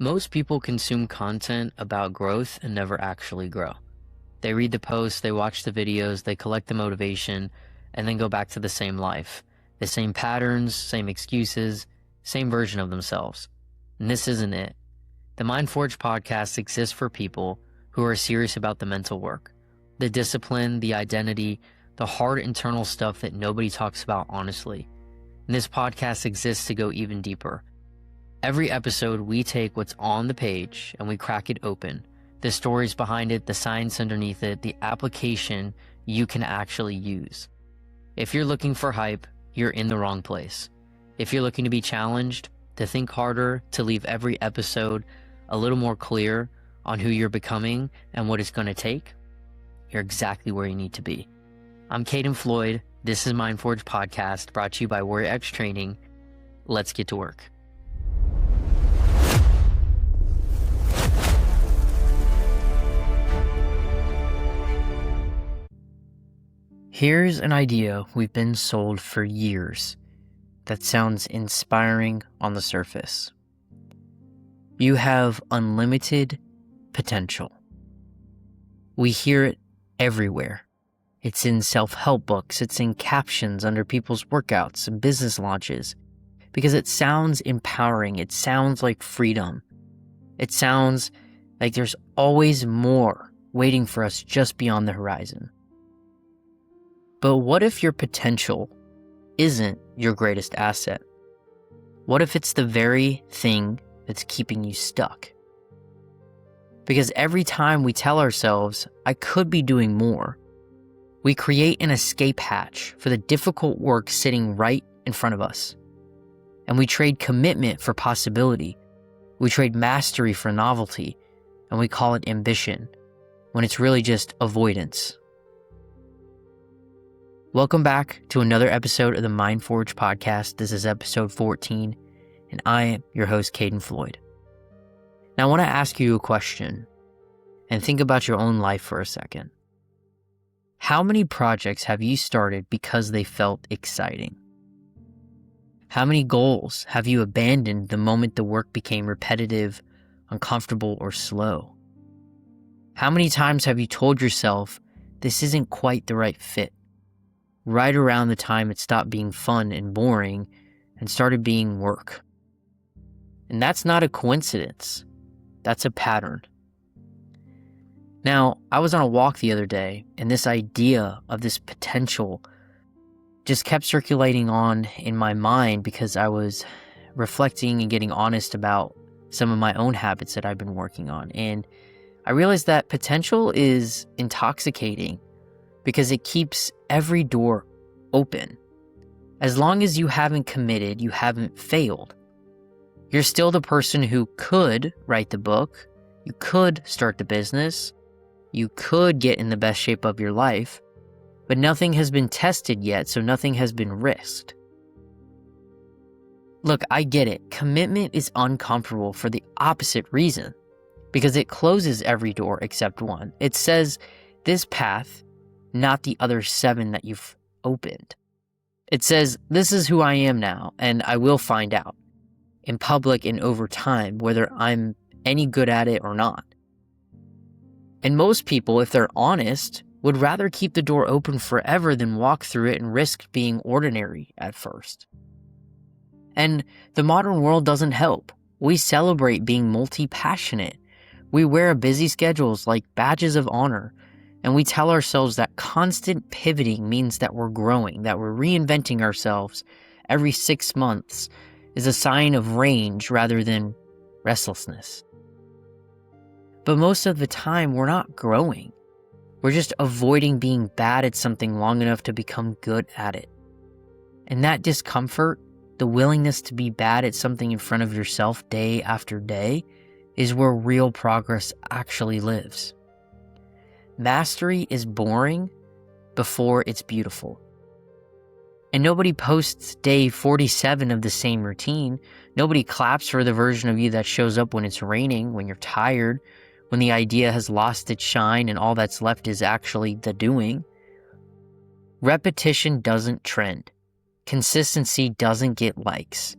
Most people consume content about growth and never actually grow. They read the posts, they watch the videos, they collect the motivation, and then go back to the same life. The same patterns, same excuses, same version of themselves. And this isn't it. The MindForge podcast exists for people who are serious about the mental work, the discipline, the identity, the hard internal stuff that nobody talks about honestly. And this podcast exists to go even deeper. Every episode, we take what's on the page and we crack it open. The stories behind it, the science underneath it, the application you can actually use. If you're looking for hype, you're in the wrong place. If you're looking to be challenged, to think harder, to leave every episode a little more clear on who you're becoming and what it's going to take, you're exactly where you need to be. I'm Caden Floyd. This is MindForge Podcast, brought to you by Warrior X Training. Let's get to work. Here's an idea we've been sold for years that sounds inspiring on the surface. You have unlimited potential. We hear it everywhere. It's in self-help books, it's in captions under people's workouts and business launches, because it sounds empowering, it sounds like freedom. It sounds like there's always more waiting for us just beyond the horizon. But what if your potential isn't your greatest asset? What if it's the very thing that's keeping you stuck? Because every time we tell ourselves, I could be doing more, we create an escape hatch for the difficult work sitting right in front of us. And we trade commitment for possibility. We trade mastery for novelty, and we call it ambition, when it's really just avoidance. Welcome back to another episode of the MindForge podcast. This is episode 14, and I am your host, Caden Floyd. Now, I want to ask you a question, and think about your own life for a second. How many projects have you started because they felt exciting? How many goals have you abandoned the moment the work became repetitive, uncomfortable, or slow? How many times have you told yourself, this isn't quite the right fit? Right around the time it stopped being fun and boring and started being work. And that's not a coincidence. That's a pattern. Now, I was on a walk the other day, and this idea of this potential just kept circulating on in my mind because I was reflecting and getting honest about some of my own habits that I've been working on. And I realized that potential is intoxicating because it keeps every door open. As long as you haven't committed, you haven't failed. You're still the person who could write the book, you could start the business, you could get in the best shape of your life, but nothing has been tested yet, so nothing has been risked. Look, I get it. Commitment is uncomfortable for the opposite reason, because it closes every door except one. It says this path, not the other 7 that you've opened. It says, this is who I am now, and I will find out in public and over time whether I'm any good at it or not. And most people, if they're honest, would rather keep the door open forever than walk through it and risk being ordinary at first. And the modern world doesn't help. We celebrate being multi-passionate. We wear busy schedules like badges of honor. And we tell ourselves that constant pivoting means that we're growing, that we're reinventing ourselves every 6 months is a sign of range rather than restlessness. But most of the time, we're not growing. We're just avoiding being bad at something long enough to become good at it. And that discomfort, the willingness to be bad at something in front of yourself day after day, is where real progress actually lives. Mastery is boring before it's beautiful. And nobody posts day 47 of the same routine. Nobody claps for the version of you that shows up when it's raining, when you're tired, when the idea has lost its shine and all that's left is actually the doing. Repetition doesn't trend. Consistency doesn't get likes.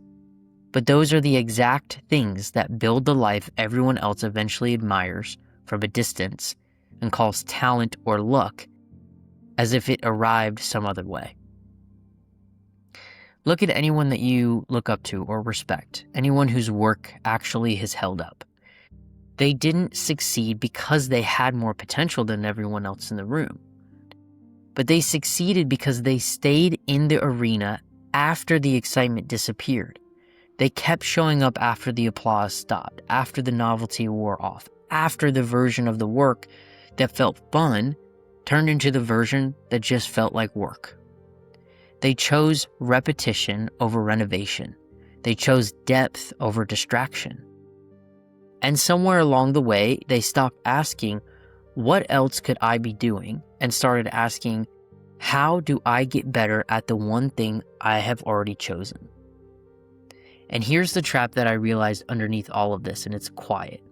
But those are the exact things that build the life everyone else eventually admires from a distance and calls talent or luck as if it arrived some other way. Look at anyone that you look up to or respect, anyone whose work actually has held up. They didn't succeed because they had more potential than everyone else in the room, but they succeeded because they stayed in the arena after the excitement disappeared. They kept showing up after the applause stopped, after the novelty wore off, after the version of the work that felt fun turned into the version that just felt like work. They chose repetition over renovation. They chose depth over distraction. And somewhere along the way, they stopped asking, what else could I be doing? And started asking, how do I get better at the one thing I have already chosen? And here's the trap that I realized underneath all of this, and it's quiet.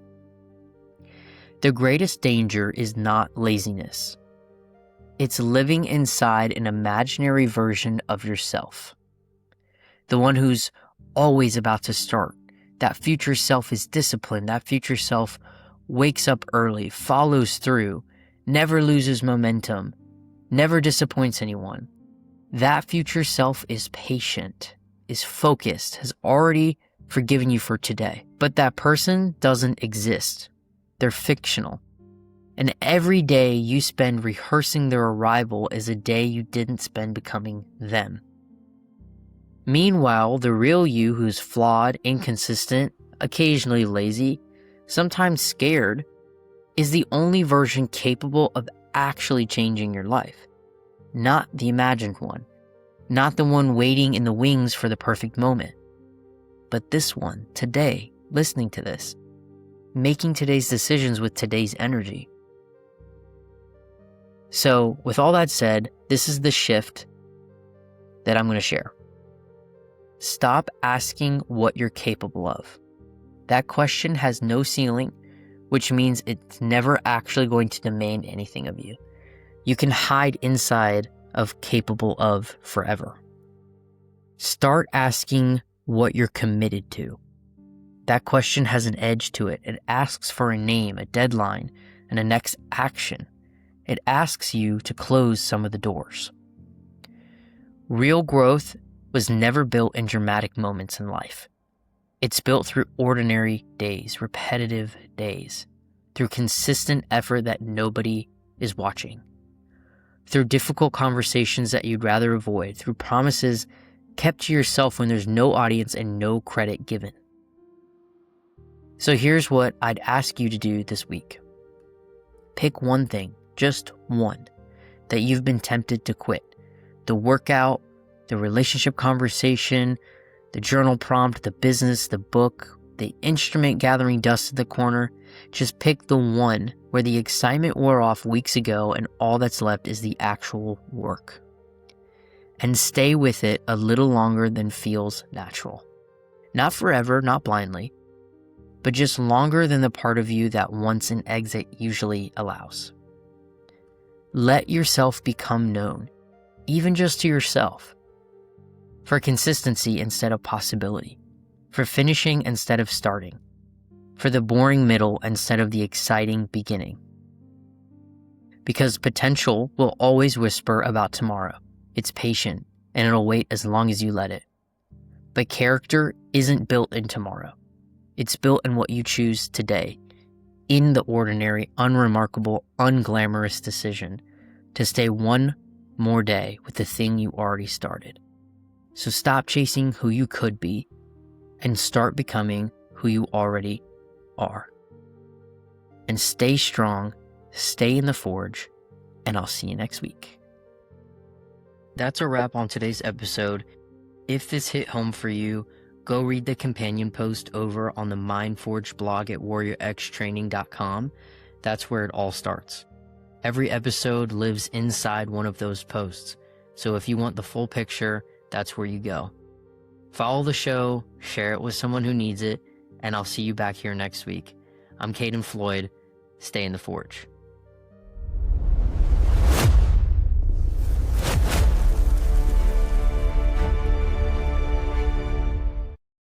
The greatest danger is not laziness. It's living inside an imaginary version of yourself. The one who's always about to start. That future self is disciplined. That future self wakes up early, follows through, never loses momentum, never disappoints anyone. That future self is patient, is focused, has already forgiven you for today. But that person doesn't exist. They're fictional. And every day you spend rehearsing their arrival is a day you didn't spend becoming them. Meanwhile, the real you, who's flawed, inconsistent, occasionally lazy, sometimes scared, is the only version capable of actually changing your life. Not the imagined one. Not the one waiting in the wings for the perfect moment. But this one, today, listening to this, making today's decisions with today's energy. So, with all that said, this is the shift that I'm going to share. Stop asking what you're capable of. That question has no ceiling, which means it's never actually going to demand anything of you. You can hide inside of capable of forever. Start asking what you're committed to. That question has an edge to it. It asks for a name, a deadline, and a next action. It asks you to close some of the doors. Real growth was never built in dramatic moments in life. It's built through ordinary days, repetitive days, through consistent effort that nobody is watching, through difficult conversations that you'd rather avoid, through promises kept to yourself when there's no audience and no credit given. So here's what I'd ask you to do this week. Pick one thing, just one, that you've been tempted to quit. The workout, the relationship conversation, the journal prompt, the business, the book, the instrument gathering dust at the corner. Just pick the one where the excitement wore off weeks ago and all that's left is the actual work. And stay with it a little longer than feels natural. Not forever, not blindly, but just longer than the part of you that wants an exit usually allows. Let yourself become known, even just to yourself, for consistency instead of possibility, for finishing instead of starting, for the boring middle instead of the exciting beginning. Because potential will always whisper about tomorrow. It's patient, and it'll wait as long as you let it. But character isn't built in tomorrow. It's built in what you choose today, in the ordinary, unremarkable, unglamorous decision to stay one more day with the thing you already started. So stop chasing who you could be and start becoming who you already are. And stay strong, stay in the forge, and I'll see you next week. That's a wrap on today's episode. If this hit home for you, go read the companion post over on the MindForge blog at warriorxtraining.com. That's where it all starts. Every episode lives inside one of those posts. So if you want the full picture, that's where you go. Follow the show, share it with someone who needs it, and I'll see you back here next week. I'm Caden Floyd. Stay in the forge.